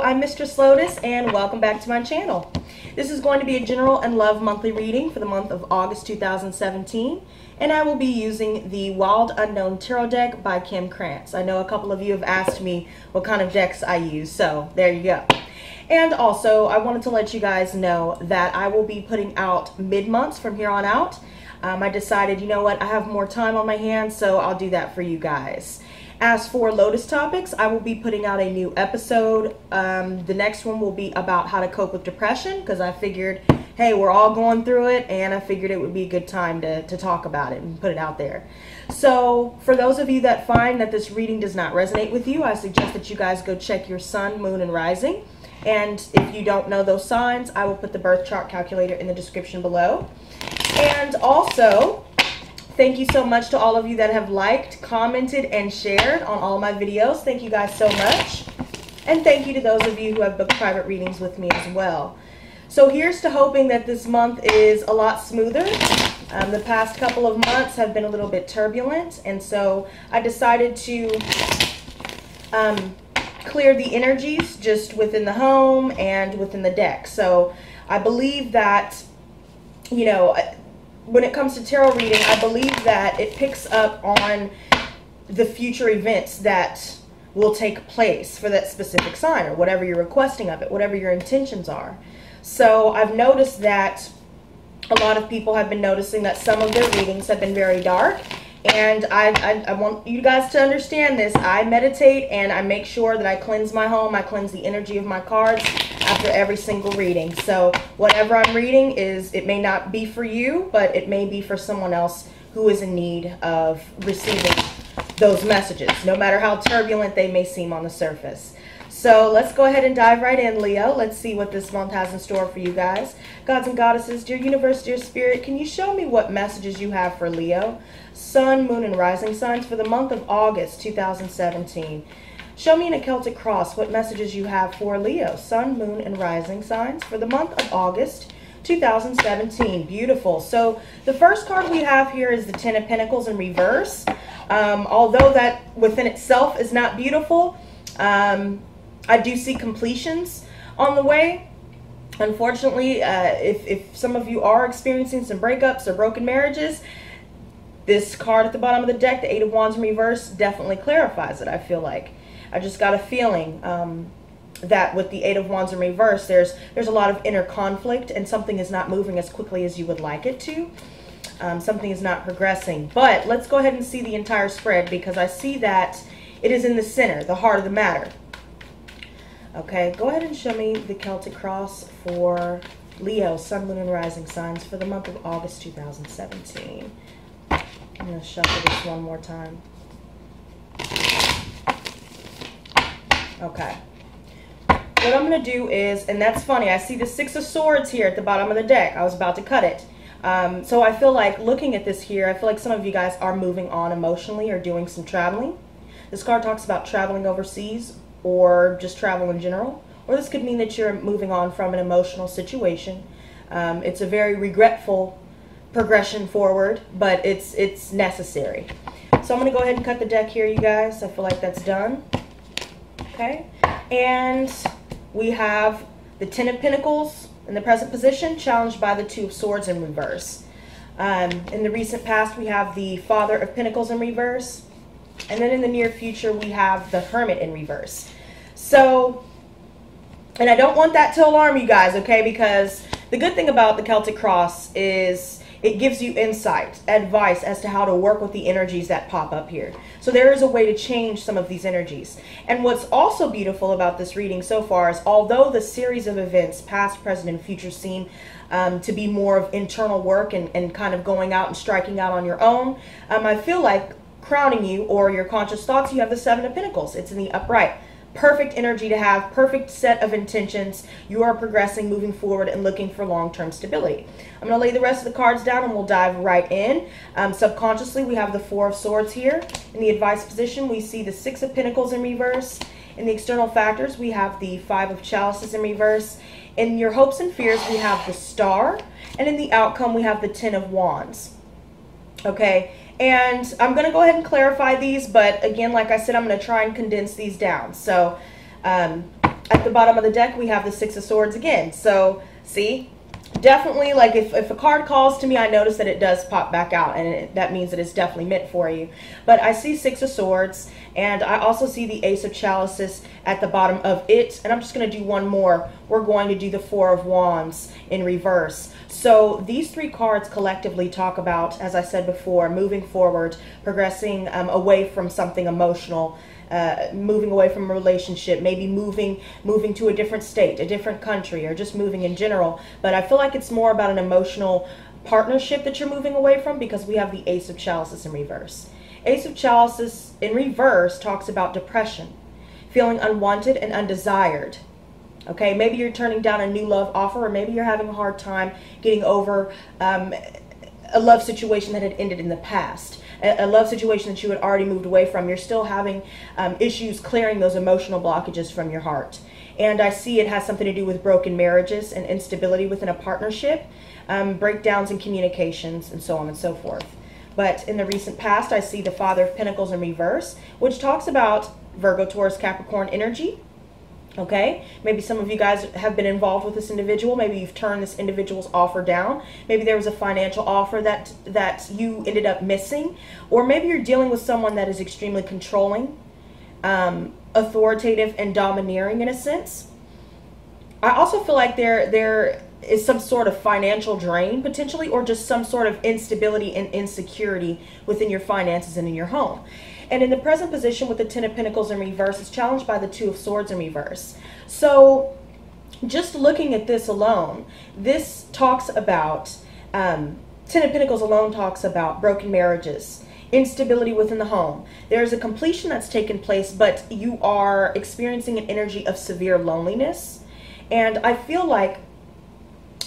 I'm Mistress Lotus and welcome back to my channel. This is going to be a general and love monthly reading for the month of August 2017, and I will be using the Wild Unknown Tarot deck by Kim Krantz. I know a couple of you have asked me what kind of decks I use, so there you go. And also, I wanted to let you guys know that I will be putting out mid-months from here on out. I decided, you know what, I have more time on my hands, so I'll do that for you guys. As for Lotus topics, I will be putting out a new episode. The next one will be about how to cope with depression, because I figured, hey, we're all going through it, and I figured it would be a good time to talk about it and put it out there. So for those of you that find that this reading does not resonate with you, I suggest that you guys go check your sun, moon, and rising. And if you don't know those signs, I will put the birth chart calculator in the description below. And also, thank you so much to all of you that have liked, commented, and shared on all my videos. Thank you guys so much. And thank you to those of you who have booked private readings with me as well. So here's to hoping that this month is a lot smoother. The past couple of months have been a little bit turbulent, and so I decided to clear the energies just within the home and within the deck. So I believe that, you know, when it comes to tarot reading, I believe that it picks up on the future events that will take place for that specific sign, or whatever you're requesting of it, whatever your intentions are. So I've noticed that a lot of people have been noticing that some of their readings have been very dark. And I want you guys to understand this. I meditate and I make sure that I cleanse my home. I cleanse the energy of my cards after every single reading. So whatever I'm reading it may not be for you, but it may be for someone else who is in need of receiving those messages, no matter how turbulent they may seem on the surface. So let's go ahead and dive right in, Leo. Let's see what this month has in store for you guys. Gods and goddesses, dear universe, dear spirit, can you show me what messages you have for Leo? Sun, moon, and rising signs for the month of August 2017. Show me in a Celtic cross what messages you have for Leo. Sun, moon, and rising signs for the month of August 2017. Beautiful. So the first card we have here is the Ten of Pentacles in reverse. Although that within itself is not beautiful, I do see completions on the way. Unfortunately, if some of you are experiencing some breakups or broken marriages, this card at the bottom of the deck, the Eight of Wands in reverse, definitely clarifies it, I feel like. I just got a feeling that with the Eight of Wands in reverse, there's a lot of inner conflict, and something is not moving as quickly as you would like it to. Something is not progressing. But let's go ahead and see the entire spread, because I see that it is in the center, the heart of the matter. Okay, go ahead and show me the Celtic cross for Leo, Sun, Moon, and Rising signs for the month of August 2017. I'm going to shuffle this one more time. Okay. What I'm going to do is, and that's funny, I see the Six of Swords here at the bottom of the deck. I was about to cut it. So I feel like looking at this here, I feel like some of you guys are moving on emotionally or doing some traveling. This card talks about traveling overseas, or just travel in general, or this could mean that you're moving on from an emotional situation. It's a very regretful progression forward, but it's necessary. So I'm going to go ahead and cut the deck here, you guys. I feel like that's done. Okay, and we have the Ten of Pentacles in the present position, challenged by the Two of Swords in reverse. In the recent past, we have the Father of Pentacles in reverse. And then in the near future, we have the Hermit in reverse. So, and I don't want that to alarm you guys, okay? Because the good thing about the Celtic cross is it gives you insight, advice as to how to work with the energies that pop up here. So there is a way to change some of these energies. And what's also beautiful about this reading so far is, although the series of events, past, present, and future, seem to be more of internal work and kind of going out and striking out on your own, I feel like crowning you, or your conscious thoughts, you have the Seven of Pentacles. It's in the upright. Perfect energy to have, perfect set of intentions. You are progressing, moving forward, and looking for long-term stability. I'm going to lay the rest of the cards down and we'll dive right in. Subconsciously, we have the Four of Swords here. In the advice position, we see the Six of Pentacles in reverse. In the external factors, we have the Five of Chalices in reverse. In your hopes and fears, we have the Star. And in the outcome, we have the Ten of Wands. Okay, and I'm going to go ahead and clarify these, but again, like I said, I'm going to try and condense these down. So At the bottom of the deck, we have the Six of Swords again. So, see, definitely, like, if a card calls to me, I notice that it does pop back out, and that means that it's definitely meant for you. But I see Six of Swords, and I also see the Ace of Chalices at the bottom of it. And I'm just going to do one more. We're going to do the Four of Wands in reverse. So these three cards collectively talk about, as I said before, moving forward, progressing away from something emotional, moving away from a relationship, maybe moving to a different state, a different country, or just moving in general. But I feel like it's more about an emotional partnership that you're moving away from, because we have the Ace of Chalices in reverse. Ace of Chalices in reverse talks about depression, feeling unwanted and undesired. Okay, maybe you're turning down a new love offer, or maybe you're having a hard time getting over a love situation that had ended in the past. A love situation that you had already moved away from. You're still having issues clearing those emotional blockages from your heart. And I see it has something to do with broken marriages and instability within a partnership, breakdowns in communications, and so on and so forth. But in the recent past, I see the Father of Pentacles in reverse, which talks about Virgo, Taurus, Capricorn energy. Okay, maybe some of you guys have been involved with this individual. Maybe you've turned this individual's offer down. Maybe there was a financial offer that you ended up missing. Or maybe you're dealing with someone that is extremely controlling, authoritative, and domineering in a sense. I also feel like there is some sort of financial drain potentially, or just some sort of instability and insecurity within your finances and in your home. And in the present position with the Ten of Pentacles in reverse, it's challenged by the Two of Swords in reverse. So just looking at this alone, this talks about, Ten of Pentacles alone talks about broken marriages, instability within the home. There's a completion that's taken place, but you are experiencing an energy of severe loneliness. And I feel like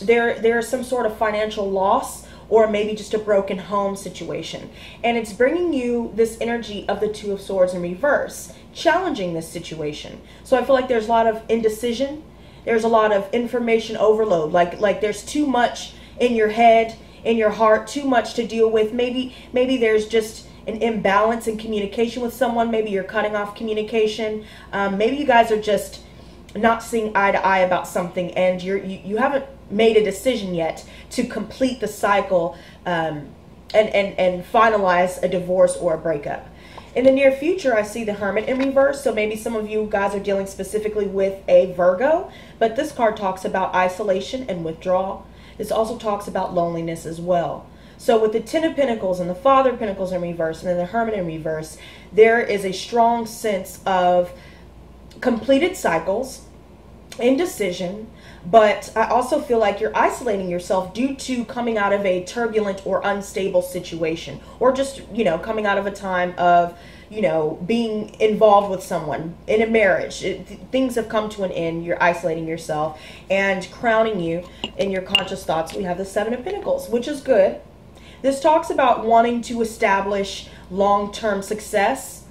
there's some sort of financial loss, or maybe just a broken home situation. And it's bringing you this energy of the Two of Swords in reverse, challenging this situation. So I feel like there's a lot of indecision. There's a lot of information overload. Like there's too much in your head, in your heart, too much to deal with. Maybe there's just an imbalance in communication with someone. Maybe you're cutting off communication. Maybe you guys are just not seeing eye to eye about something, and you haven't made a decision yet to complete the cycle and finalize a divorce or a breakup. In the near future, I see the Hermit in reverse. So maybe some of you guys are dealing specifically with a Virgo, but this card talks about isolation and withdrawal. This also talks about loneliness as well. So with the Ten of Pentacles and the Father of Pentacles in reverse, and then the Hermit in reverse, there is a strong sense of completed cycles, indecision, but I also feel like you're isolating yourself due to coming out of a turbulent or unstable situation, or just, coming out of a time of, being involved with someone in a marriage. Things have come to an end. You're isolating yourself, and crowning you in your conscious thoughts, we have the Seven of Pentacles, which is good. This talks about wanting to establish long-term success.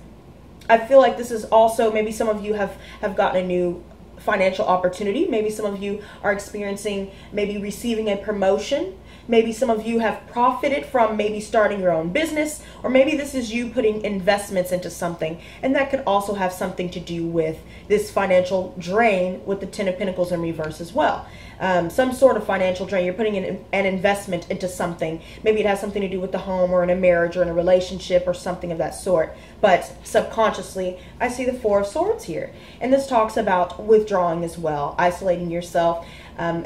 I feel like this is also, maybe some of you have gotten a new financial opportunity. Maybe some of you are experiencing, maybe receiving a promotion. Maybe some of you have profited from maybe starting your own business, or maybe this is you putting investments into something. And that could also have something to do with this financial drain with the Ten of Pentacles in reverse as well. Some sort of financial drain. You're putting in an investment into something. Maybe it has something to do with the home, or in a marriage, or in a relationship, or something of that sort. But subconsciously, I see the Four of Swords here. And this talks about withdrawing as well, isolating yourself,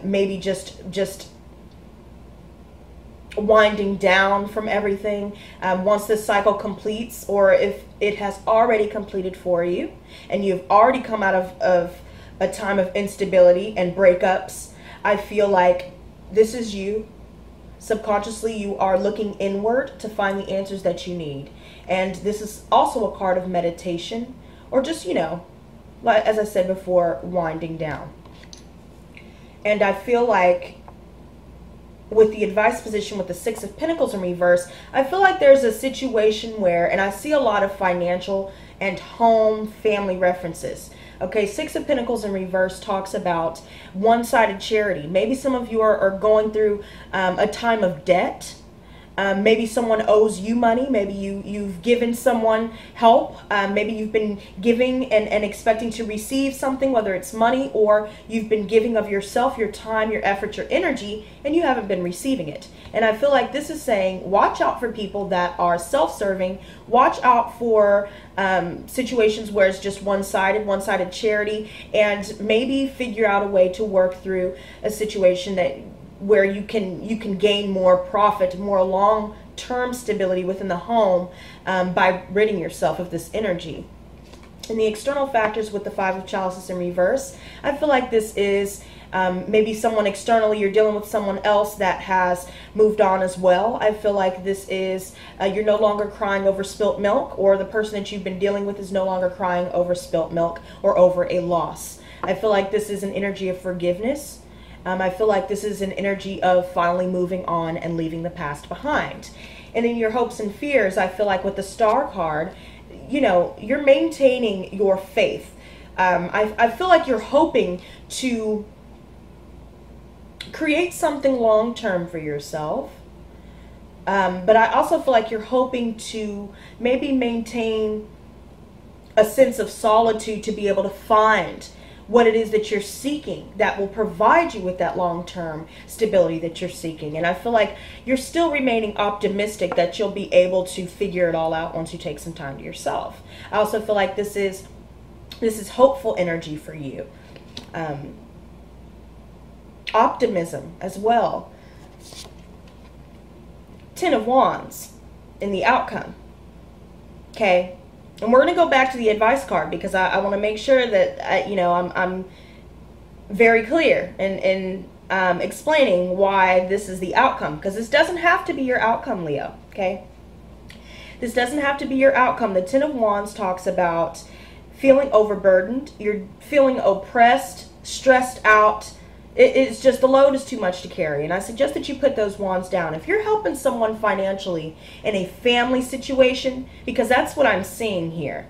maybe just winding down from everything once this cycle completes, or if it has already completed for you and you've already come out of a time of instability and breakups. I feel like this is you. Subconsciously, you are looking inward to find the answers that you need. And this is also a card of meditation, or just, like, as I said before, winding down. And I feel like with the advice position with the Six of Pentacles in reverse, I feel like there's a situation where, and I see a lot of financial and home family references. Okay, Six of Pentacles in reverse talks about one-sided charity. Maybe some of you are going through a time of debt. Maybe someone owes you money. Maybe you've given someone help. Maybe you've been giving and expecting to receive something, whether it's money, or you've been giving of yourself, your time, your effort, your energy, and you haven't been receiving it. And I feel like this is saying, watch out for people that are self-serving. Watch out for situations where it's just one-sided charity, and maybe figure out a way to work through a situation where you can gain more profit, more long-term stability within the home by ridding yourself of this energy. And the external factors with the Five of Chalices in reverse, I feel like this is maybe someone externally, you're dealing with someone else that has moved on as well. I feel like this is you're no longer crying over spilt milk, or the person that you've been dealing with is no longer crying over spilt milk or over a loss. I feel like this is an energy of forgiveness. I feel like this is an energy of finally moving on and leaving the past behind. And in your hopes and fears, I feel like with the Star card, you're maintaining your faith. I feel like you're hoping to create something long-term for yourself. But I also feel like you're hoping to maybe maintain a sense of solitude to be able to find what it is that you're seeking that will provide you with that long-term stability that you're seeking. And I feel like you're still remaining optimistic that you'll be able to figure it all out once you take some time to yourself. I also feel like this is hopeful energy for you. Optimism as well. Ten of Wands in the outcome. Okay. And we're going to go back to the advice card because I want to make sure that I'm very clear in explaining why this is the outcome, because this doesn't have to be your outcome, Leo. Okay, this doesn't have to be your outcome. The Ten of Wands talks about feeling overburdened. You're feeling oppressed, stressed out. It's just the load is too much to carry. And I suggest that you put those wands down. If you're helping someone financially in a family situation, because that's what I'm seeing here.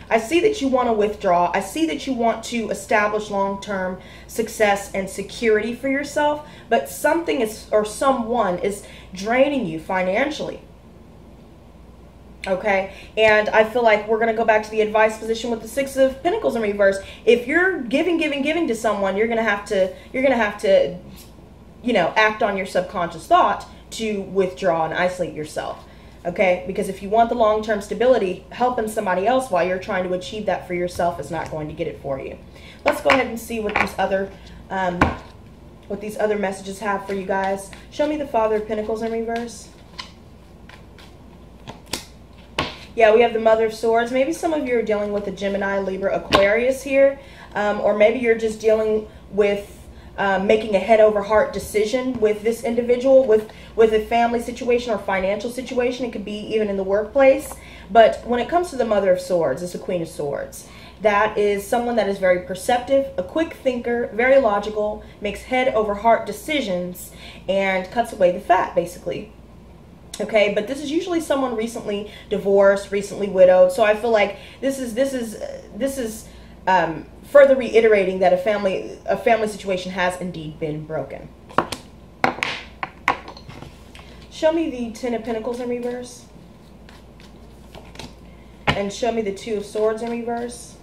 I see that you want to withdraw. I see that you want to establish long-term success and security for yourself, but something is, or someone is draining you financially. Okay, and I feel like we're going to go back to the advice position with the Six of Pentacles in reverse. If you're giving to someone, you're going to have to, act on your subconscious thought to withdraw and isolate yourself. Okay, because if you want the long-term stability, helping somebody else while you're trying to achieve that for yourself is not going to get it for you. Let's go ahead and see what these other messages have for you guys. Show me the Father of Pentacles in reverse. Yeah, we have the Mother of Swords. Maybe some of you are dealing with a Gemini, Libra, Aquarius here. Or maybe you're just dealing with making a head-over-heart decision with this individual, with a family situation or financial situation. It could be even in the workplace. But when it comes to the Mother of Swords, it's the Queen of Swords. That is someone that is very perceptive, a quick thinker, very logical, makes head-over-heart decisions, and cuts away the fat, basically. Okay, but this is usually someone recently divorced, recently widowed. So I feel like this is further reiterating that a family situation has indeed been broken. Show me the Ten of Pentacles in reverse, and show me the Two of Swords in reverse.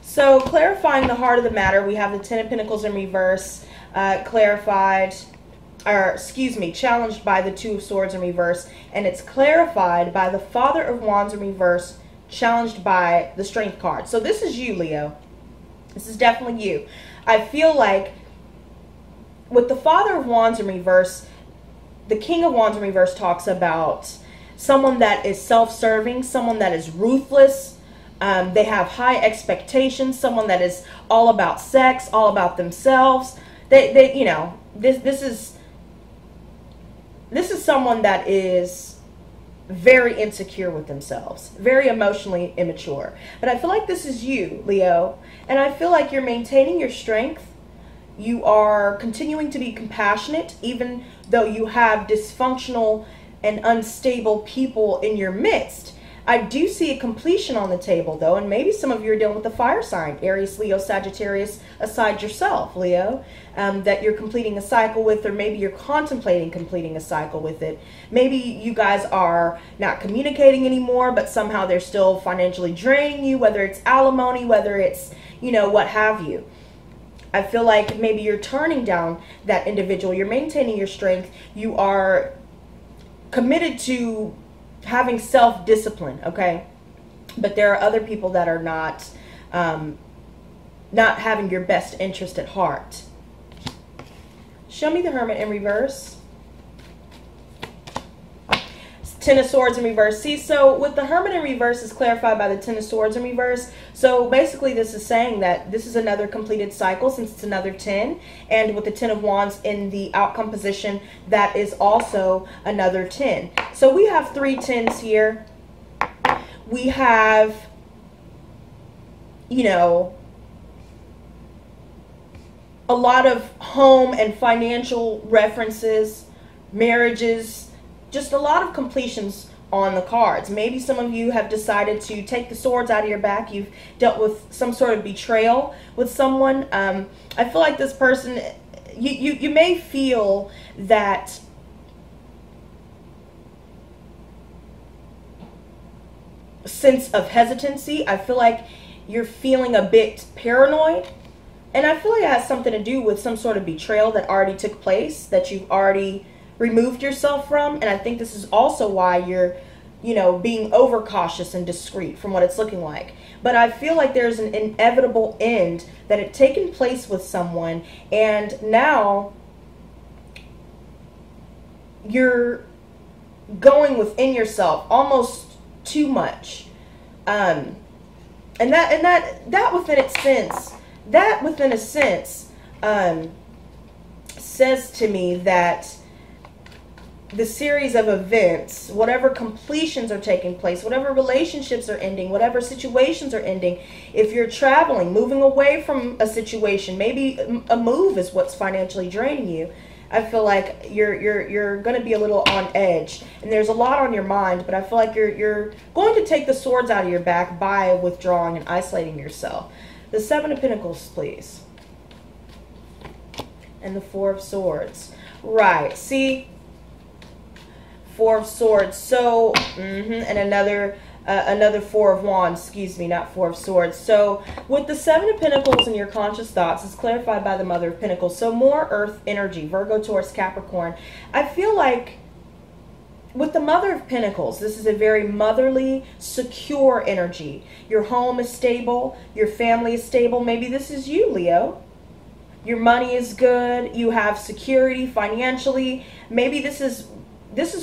So clarifying the heart of the matter, we have the Ten of Pentacles in reverse, challenged by the Two of Swords in reverse, and it's clarified by the Father of Wands in reverse, challenged by the Strength card. So this is you, Leo. This is definitely you. I feel like with the Father of Wands in reverse, the King of Wands in reverse talks about someone that is self-serving, someone that is ruthless. They have high expectations, someone that is all about sex, all about themselves. This is someone that is very insecure with themselves, very emotionally immature. But I feel like this is you, Leo, and I feel like you're maintaining your strength. You are continuing to be compassionate, even though you have dysfunctional and unstable people in your midst. I do see a completion on the table, though, and maybe some of you are dealing with the fire sign, Aries, Leo, Sagittarius, aside yourself, Leo, that you're completing a cycle with, or maybe you're contemplating completing a cycle with it. Maybe you guys are not communicating anymore, but somehow they're still financially draining you, whether it's alimony, whether it's, you know, what have you. I feel like maybe you're turning down that individual. You're maintaining your strength. You are committed to having self-discipline, okay? But there are other people that are not having your best interest at heart. Show me the Hermit in reverse. Ten of Swords in reverse. See, so with the Hermit in reverse is clarified by the Ten of Swords in reverse. So basically this is saying that this is another completed cycle, since it's another 10. And with the Ten of Wands in the outcome position, that is also another 10. So we have 3 10s here. We have, you know, a lot of home and financial references, marriages, just a lot of completions on the cards. Maybe some of you have decided to take the swords out of your back. You've dealt with some sort of betrayal with someone. I feel like this person, you may feel that sense of hesitancy. I feel like you're feeling a bit paranoid. And I feel like it has something to do with some sort of betrayal that already took place, that you've already removed yourself from. And I think this is also why you're, you know, being overcautious and discreet from what it's looking like. But I feel like there's an inevitable end that had taken place with someone, and now you're going within yourself almost too much. And that within a sense says to me that the series of events, whatever completions are taking place, whatever relationships are ending, whatever situations are ending, if you're traveling, moving away from a situation, maybe a move is what's financially draining you, I feel like you're going to be a little on edge, and there's a lot on your mind, but I feel like you're going to take the swords out of your back by withdrawing and isolating yourself. The Seven of Pentacles, please. And the Four of Swords. Right. See? Four of Swords. So, and another Four of Wands. Excuse me, not Four of Swords. So, with the Seven of Pentacles in your conscious thoughts, it's clarified by the Mother of Pentacles. So, more earth energy. Virgo, Taurus, Capricorn. I feel like with the Mother of Pentacles, this is a very motherly, secure energy. Your home is stable. Your family is stable. Maybe this is you, Leo. Your money is good. You have security financially. Maybe this is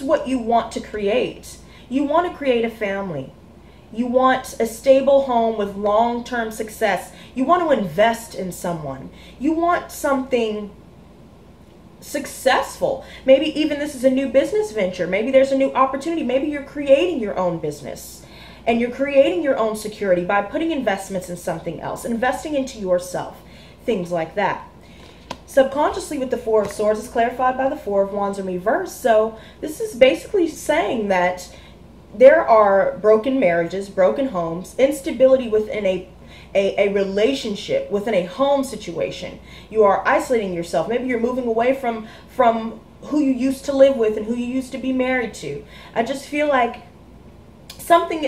what you want to create. You want to create a family. You want a stable home with long-term success. You want to invest in someone. You want something successful. Maybe even this is a new business venture. Maybe there's a new opportunity. Maybe you're creating your own business and you're creating your own security by putting investments in something else, investing into yourself, things like that. Subconsciously, with the Four of Swords, is clarified by the Four of Wands in reverse. So this is basically saying that there are broken marriages, broken homes, instability within a relationship, within a home situation. You are isolating yourself. Maybe you're moving away from who you used to live with and who you used to be married to. I just feel like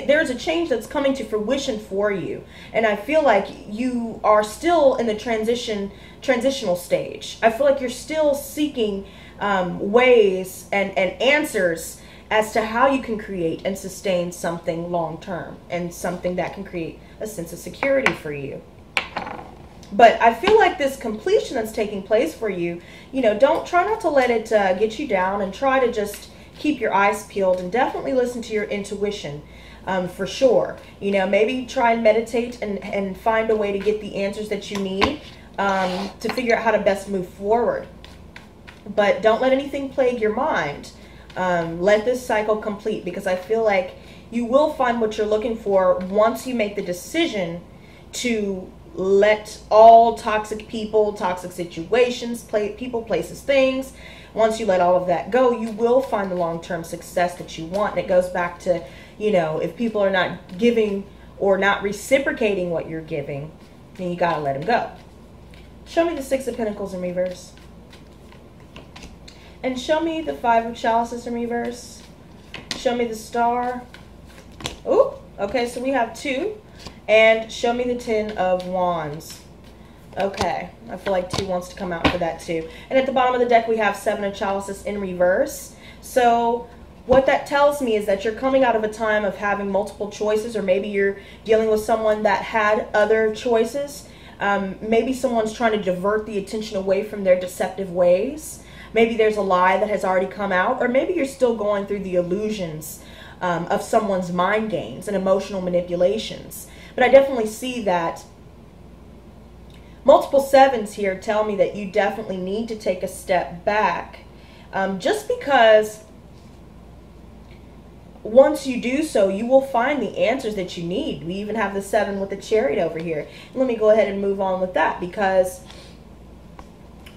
there's a change that's coming to fruition for you, and I feel like you are still in the transitional stage. I feel like you're still seeking ways and answers as to how you can create and sustain something long term, and something that can create a sense of security for you. But I feel like this completion that's taking place for you, you know, try not to let it get you down, and try to just keep your eyes peeled, and definitely listen to your intuition, for sure. You know, maybe try and meditate and find a way to get the answers that you need to figure out how to best move forward. But don't let anything plague your mind. Let this cycle complete, because I feel like you will find what you're looking for once you make the decision to let all toxic people, toxic situations, people, places, things, once you let all of that go, you will find the long-term success that you want. And it goes back to, you know, if people are not giving or not reciprocating what you're giving, then you got to let them go. Show me the Six of Pentacles in reverse. And show me the Five of Chalices in reverse. Show me the Star. Ooh, okay, so we have 2. And show me the Ten of Wands. Okay, I feel like 2 wants to come out for that too. And at the bottom of the deck, we have 7 of Chalices in reverse. So what that tells me is that you're coming out of a time of having multiple choices, or maybe you're dealing with someone that had other choices. Maybe someone's trying to divert the attention away from their deceptive ways. Maybe there's a lie that has already come out, or maybe you're still going through the illusions of someone's mind games and emotional manipulations. But I definitely see that multiple 7s here tell me that you definitely need to take a step back, just because once you do so, you will find the answers that you need. We even have the 7 with the Chariot over here. Let me go ahead and move on with that, because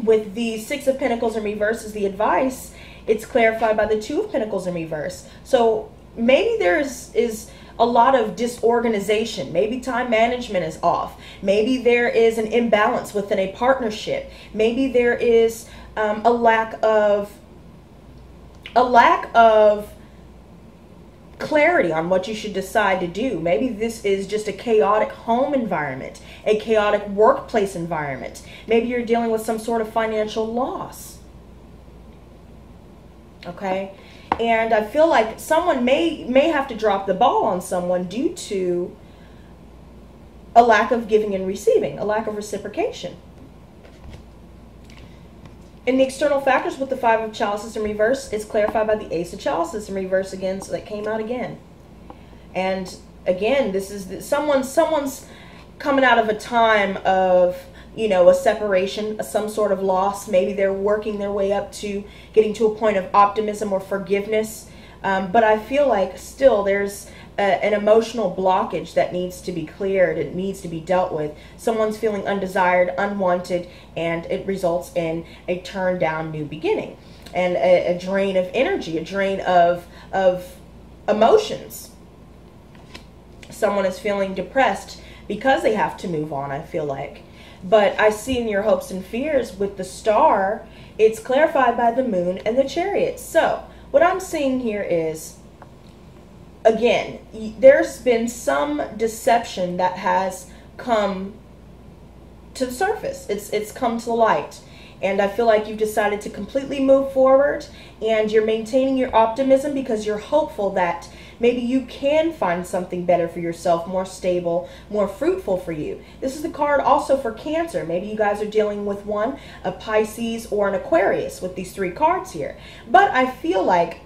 with the 6 of Pentacles in reverse as the advice, it's clarified by the 2 of Pentacles in reverse. So maybe there is a lot of disorganization. Maybe time management is off. Maybe there is an imbalance within a partnership. Maybe there is a lack of clarity on what you should decide to do. Maybe this is just a chaotic home environment, a chaotic workplace environment. Maybe you're dealing with some sort of financial loss. Okay? And I feel like someone may have to drop the ball on someone due to a lack of giving and receiving, a lack of reciprocation. In the external factors with the 5 of Chalices in reverse, it's clarified by the Ace of Chalices in reverse again, so that came out again. And again, this is someone's coming out of a time of, you know, a separation, some sort of loss. Maybe they're working their way up to getting to a point of optimism or forgiveness. But I feel like still there's an emotional blockage that needs to be cleared. It needs to be dealt with. Someone's feeling undesired, unwanted, and it results in a turned down new beginning and a drain of energy, a drain of emotions. Someone is feeling depressed because they have to move on, I feel like. But I see in your hopes and fears with the Star, it's clarified by the Moon and the Chariot. So what I'm seeing here is, again, there's been some deception that has come to the surface. It's come to the light. And I feel like you've decided to completely move forward, and you're maintaining your optimism because you're hopeful that maybe you can find something better for yourself, more stable, more fruitful for you. This is the card also for Cancer. Maybe you guys are dealing with one, a Pisces or an Aquarius with these 3 cards here. But I feel like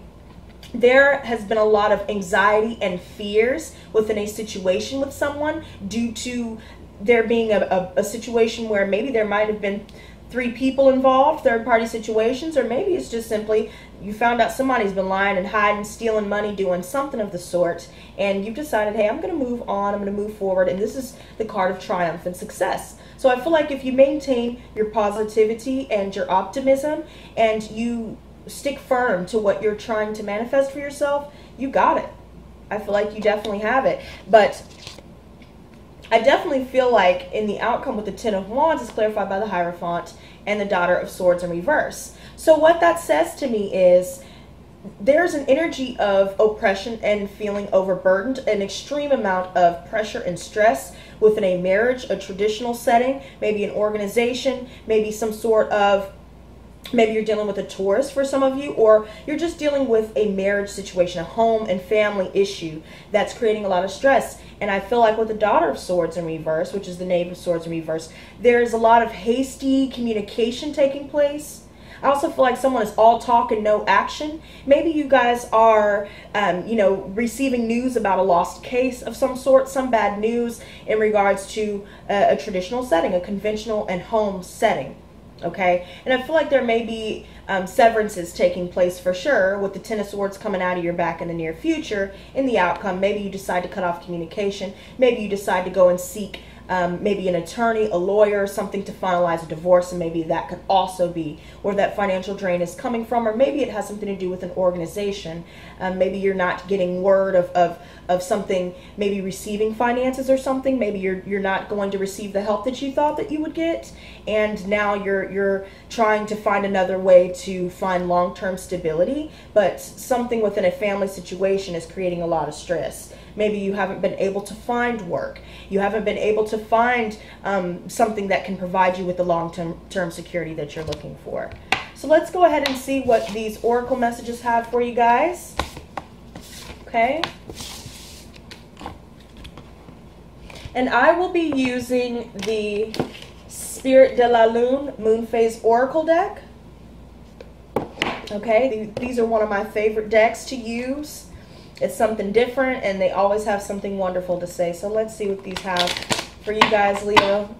there has been a lot of anxiety and fears within a situation with someone due to there being a situation where maybe there might have been 3 people involved, third-party situations, or maybe it's just simply you found out somebody's been lying and hiding, stealing money, doing something of the sort, and you've decided, hey, I'm going to move on, I'm going to move forward, and this is the card of triumph and success. So I feel like if you maintain your positivity and your optimism, and you stick firm to what you're trying to manifest for yourself, you got it. I feel like you definitely have it. But I definitely feel like in the outcome with the Ten of Wands is clarified by the Hierophant and the Daughter of Swords in reverse. So what that says to me is there's an energy of oppression and feeling overburdened, an extreme amount of pressure and stress within a marriage, a traditional setting, maybe an organization, maybe some sort of, maybe you're dealing with a Taurus for some of you, or you're just dealing with a marriage situation, a home and family issue that's creating a lot of stress. And I feel like with the Daughter of Swords in reverse, which is the Knave of Swords in reverse, there's a lot of hasty communication taking place. I also feel like someone is all talk and no action. Maybe you guys are, you know, receiving news about a lost case of some sort, some bad news in regards to a traditional setting, a conventional and home setting. Okay, and I feel like there may be severances taking place for sure with the Ten of Swords coming out of your back in the near future in the outcome. Maybe you decide to cut off communication. Maybe you decide to go and seek maybe an attorney, a lawyer, something to finalize a divorce, and maybe that could also be where that financial drain is coming from, or maybe it has something to do with an organization. Maybe you're not getting word of something, maybe receiving finances or something. Maybe you're not going to receive the help that you thought that you would get, and now you're trying to find another way to find long-term stability, but something within a family situation is creating a lot of stress. Maybe you haven't been able to find work. You haven't been able to find something that can provide you with the long-term security that you're looking for. So let's go ahead and see what these oracle messages have for you guys. Okay. And I will be using the Spirit de la Lune Moon Phase Oracle deck. Okay, these are one of my favorite decks to use. It's something different, and they always have something wonderful to say. So let's see what these have for you guys, Leo.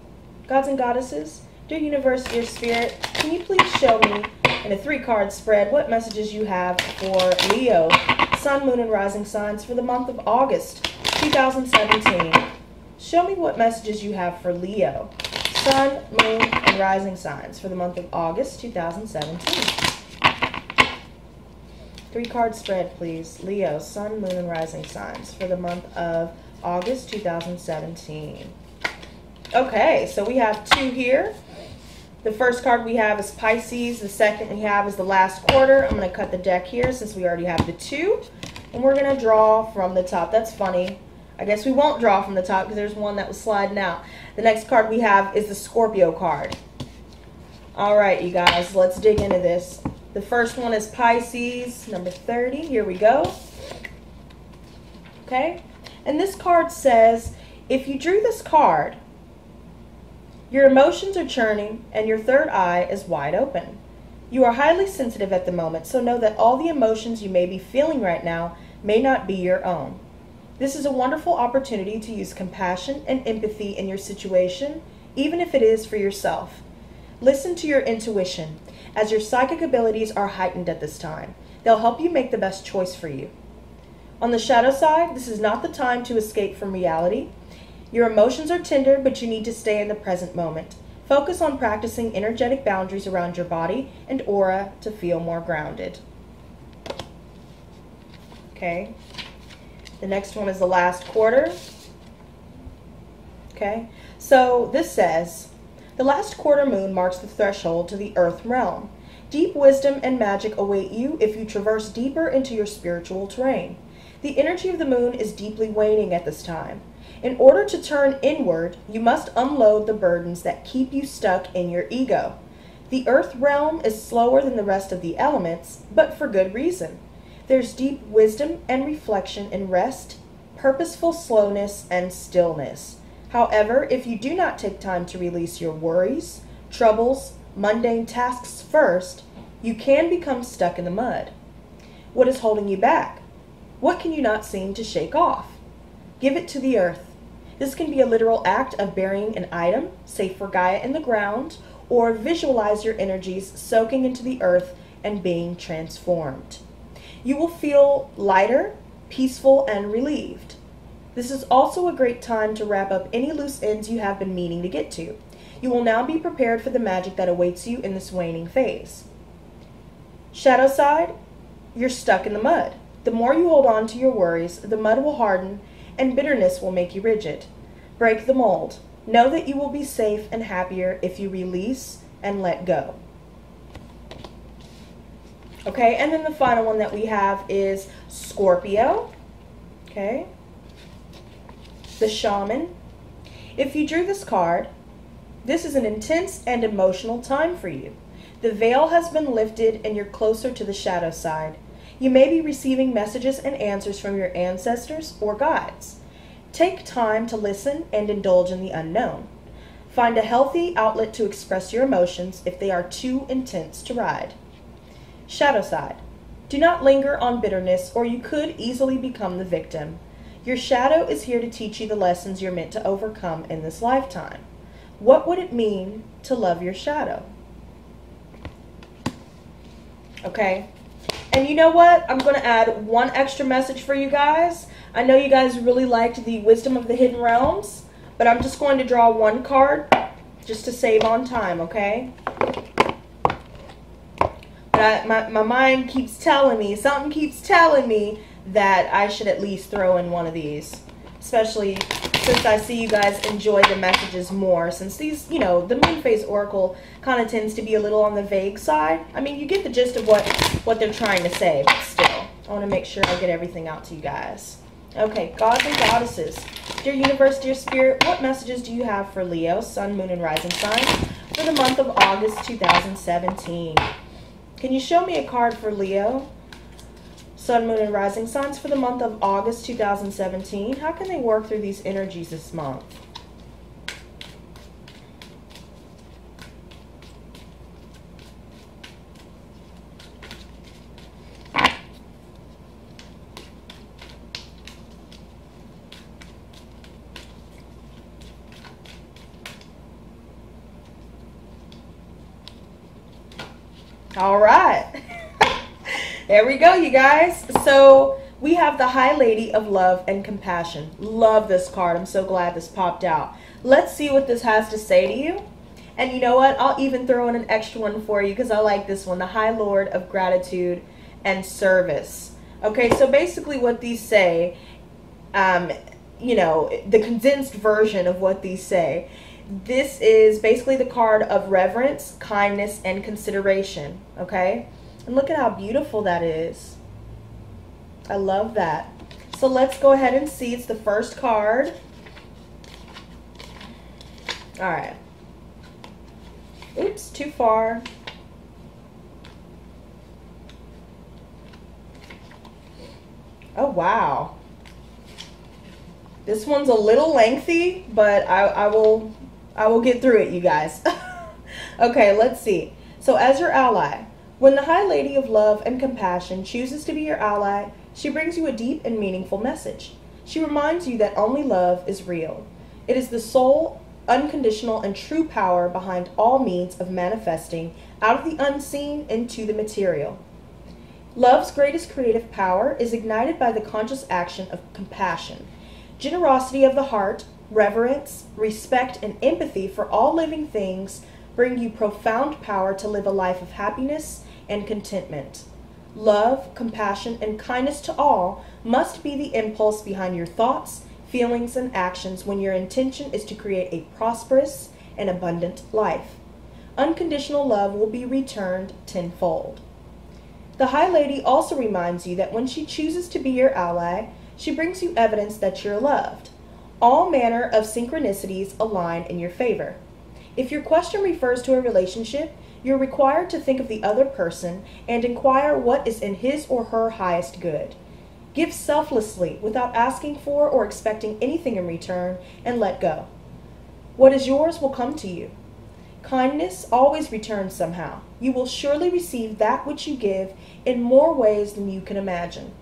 Gods and goddesses, dear universe, dear spirit, can you please show me in a 3-card spread what messages you have for Leo, Sun, Moon, and Rising signs for the month of August 2017. Show me what messages you have for Leo, Sun, Moon, and Rising signs for the month of August 2017. 3-card spread, please. Leo, Sun, Moon, and Rising signs for the month of August 2017. Okay, so we have 2 here. The first card we have is Pisces. The second we have is the last quarter. I'm going to cut the deck here since we already have the 2. And we're going to draw from the top. That's funny. I guess we won't draw from the top because there's one that was sliding out. The next card we have is the Scorpio card. All right, you guys, let's dig into this. The first one is Pisces, number 30. Here we go. Okay. And this card says, if you drew this card, your emotions are churning and your third eye is wide open. You are highly sensitive at the moment, so know that all the emotions you may be feeling right now may not be your own. This is a wonderful opportunity to use compassion and empathy in your situation, even if it is for yourself. Listen to your intuition, as your psychic abilities are heightened at this time. They'll help you make the best choice for you. On the shadow side, this is not the time to escape from reality. Your emotions are tender, but you need to stay in the present moment. Focus on practicing energetic boundaries around your body and aura to feel more grounded. Okay. The next one is the last quarter. Okay. So this says, the last quarter moon marks the threshold to the earth realm. Deep wisdom and magic await you if you traverse deeper into your spiritual terrain. The energy of the moon is deeply waning at this time. In order to turn inward, you must unload the burdens that keep you stuck in your ego. The earth realm is slower than the rest of the elements, but for good reason. There's deep wisdom and reflection in rest, purposeful slowness, and stillness. However, if you do not take time to release your worries, troubles, mundane tasks first, you can become stuck in the mud. What is holding you back? What can you not seem to shake off? Give it to the earth. This can be a literal act of burying an item, say for Gaia in the ground, or visualize your energies soaking into the earth and being transformed. You will feel lighter, peaceful, and relieved. This is also a great time to wrap up any loose ends you have been meaning to get to. You will now be prepared for the magic that awaits you in this waning phase. Shadow side, you're stuck in the mud. The more you hold on to your worries, the mud will harden and bitterness will make you rigid. Break the mold. Know that you will be safe and happier if you release and let go. Okay, and then the final one that we have is Scorpio. Okay. The Shaman. If you drew this card, this is an intense and emotional time for you. The veil has been lifted and you're closer to the shadow side. You may be receiving messages and answers from your ancestors or guides. Take time to listen and indulge in the unknown. Find a healthy outlet to express your emotions if they are too intense to ride. Shadow side. Do not linger on bitterness or you could easily become the victim. Your shadow is here to teach you the lessons you're meant to overcome in this lifetime. What would it mean to love your shadow? Okay. And you know what? I'm going to add one extra message for you guys. I know you guys really liked the Wisdom of the Hidden Realms, but but I'm just going to draw one card just to save on time, okay? But my mind keeps telling me, something keeps telling me that I should at least throw in one of these, especially since I see you guys enjoy the messages more, since these, you know, the moon phase oracle kind of tends to be a little on the vague side. I mean, you get the gist of what they're trying to say, but still, I want to make sure I get everything out to you guys. Okay, gods and goddesses, dear universe, dear spirit, what messages do you have for Leo, sun, moon, and rising signs for the month of August 2017? Can you show me a card for Leo, sun, moon, and rising signs for the month of August 2017? How can they work through these energies this month? All right. There we go, you guys. So we have the High Lady of Love and Compassion. Love this card. I'm so glad this popped out. Let's see what this has to say to you. And you know what? I'll even throw in an extra one for you because I like this one. The High Lord of Gratitude and Service. Okay, so basically what these say, you know, the condensed version of what these say. This is basically the card of reverence, kindness, and consideration. Okay? And look at how beautiful that is. I love that. So let's go ahead and see. It's the first card. All right. Oops, too far. Oh, wow. This one's a little lengthy, but I will get through it, you guys. Okay, let's see. So as your ally, when the High Lady of Love and Compassion chooses to be your ally, she brings you a deep and meaningful message. She reminds you that only love is real. It is the sole, unconditional, and true power behind all means of manifesting out of the unseen into the material. Love's greatest creative power is ignited by the conscious action of compassion. Generosity of the heart, reverence, respect, and empathy for all living things bring you profound power to live a life of happiness and contentment. Love, compassion, and kindness to all must be the impulse behind your thoughts, feelings, and actions when your intention is to create a prosperous and abundant life. Unconditional love will be returned tenfold. The High Lady also reminds you that when she chooses to be your ally, she brings you evidence that you're loved. All manner of synchronicities align in your favor. If your question refers to a relationship, you're required to think of the other person and inquire what is in his or her highest good. Give selflessly without asking for or expecting anything in return, and let go. What is yours will come to you. Kindness always returns somehow. You will surely receive that which you give in more ways than you can imagine.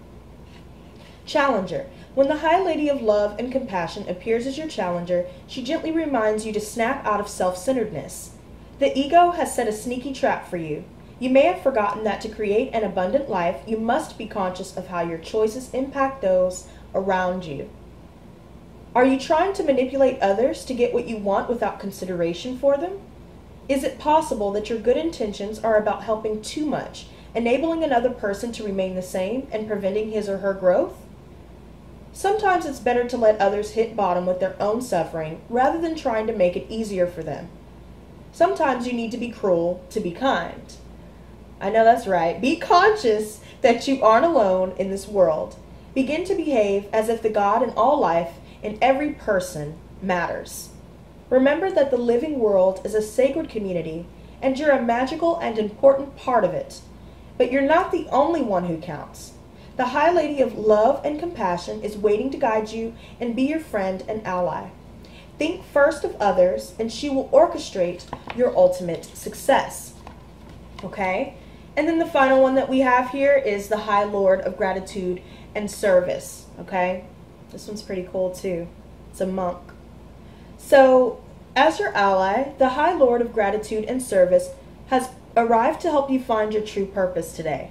Challenger. When the High Lady of Love and Compassion appears as your challenger, she gently reminds you to snap out of self-centeredness. The ego has set a sneaky trap for you. You may have forgotten that to create an abundant life, you must be conscious of how your choices impact those around you. Are you trying to manipulate others to get what you want without consideration for them? Is it possible that your good intentions are about helping too much, enabling another person to remain the same and preventing his or her growth? Sometimes it's better to let others hit bottom with their own suffering rather than trying to make it easier for them. Sometimes you need to be cruel to be kind. I know that's right. Be conscious that you aren't alone in this world. Begin to behave as if the God in all life, in every person, matters. Remember that the living world is a sacred community, and you're a magical and important part of it. But you're not the only one who counts. The High Lady of Love and Compassion is waiting to guide you and be your friend and ally. Think first of others, and she will orchestrate your ultimate success. Okay? And then the final one that we have here is the High Lord of Gratitude and Service. Okay? This one's pretty cool too. It's a monk. So, as your ally, the High Lord of Gratitude and Service has arrived to help you find your true purpose today.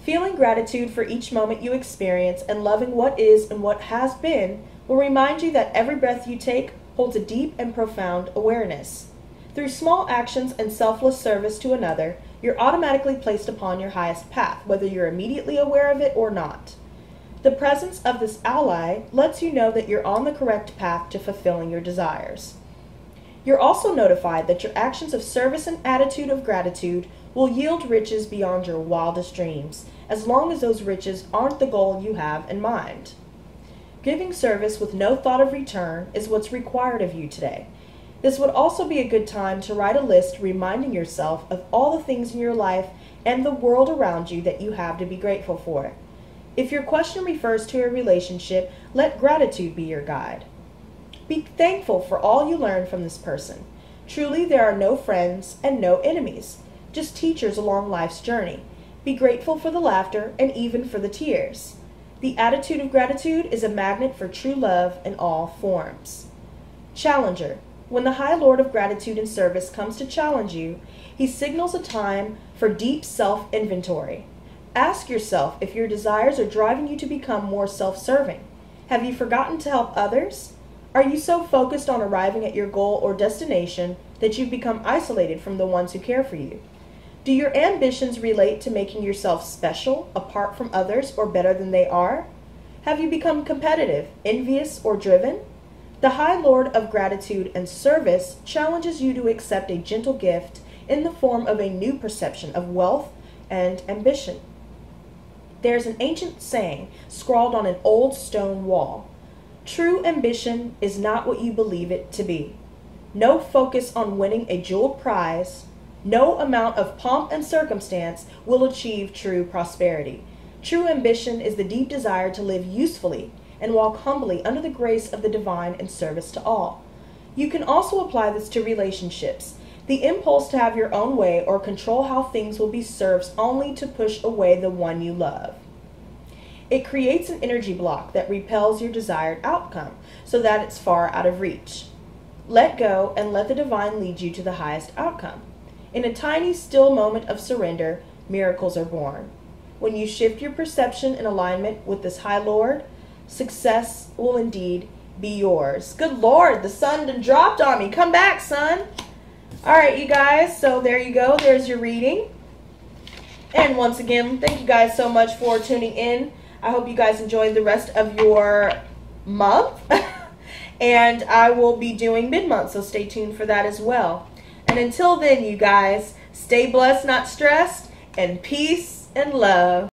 Feeling gratitude for each moment you experience and loving what is and what has been will remind you that every breath you take holds a deep and profound awareness. Through small actions and selfless service to another, you're automatically placed upon your highest path, whether you're immediately aware of it or not. The presence of this ally lets you know that you're on the correct path to fulfilling your desires. You're also notified that your actions of service and attitude of gratitude will yield riches beyond your wildest dreams, as long as those riches aren't the goal you have in mind. Giving service with no thought of return is what's required of you today. This would also be a good time to write a list reminding yourself of all the things in your life and the world around you that you have to be grateful for. If your question refers to a relationship, let gratitude be your guide. Be thankful for all you learn from this person. Truly, there are no friends and no enemies, just teachers along life's journey. Be grateful for the laughter and even for the tears. The attitude of gratitude is a magnet for true love in all forms. Challenger. When the High Lord of Gratitude and Service comes to challenge you, he signals a time for deep self-inventory. Ask yourself if your desires are driving you to become more self-serving. Have you forgotten to help others? Are you so focused on arriving at your goal or destination that you've become isolated from the ones who care for you? Do your ambitions relate to making yourself special, apart from others, or better than they are? Have you become competitive, envious, or driven? The High Lord of Gratitude and Service challenges you to accept a gentle gift in the form of a new perception of wealth and ambition. There's an ancient saying scrawled on an old stone wall. True ambition is not what you believe it to be. No focus on winning a jeweled prize, no amount of pomp and circumstance will achieve true prosperity. True ambition is the deep desire to live usefully and walk humbly under the grace of the divine in service to all. You can also apply this to relationships. The impulse to have your own way or control how things will be serves only to push away the one you love. It creates an energy block that repels your desired outcome so that it's far out of reach. Let go and let the divine lead you to the highest outcome. In a tiny, still moment of surrender, miracles are born. When you shift your perception in alignment with this High Lord, success will indeed be yours. Good Lord, the sun done dropped on me. Come back, sun. All right, you guys, so there you go. There's your reading. And once again, thank you guys so much for tuning in. I hope you guys enjoyed the rest of your month. And I will be doing mid-month, so stay tuned for that as well. And until then, you guys, stay blessed, not stressed, and peace and love.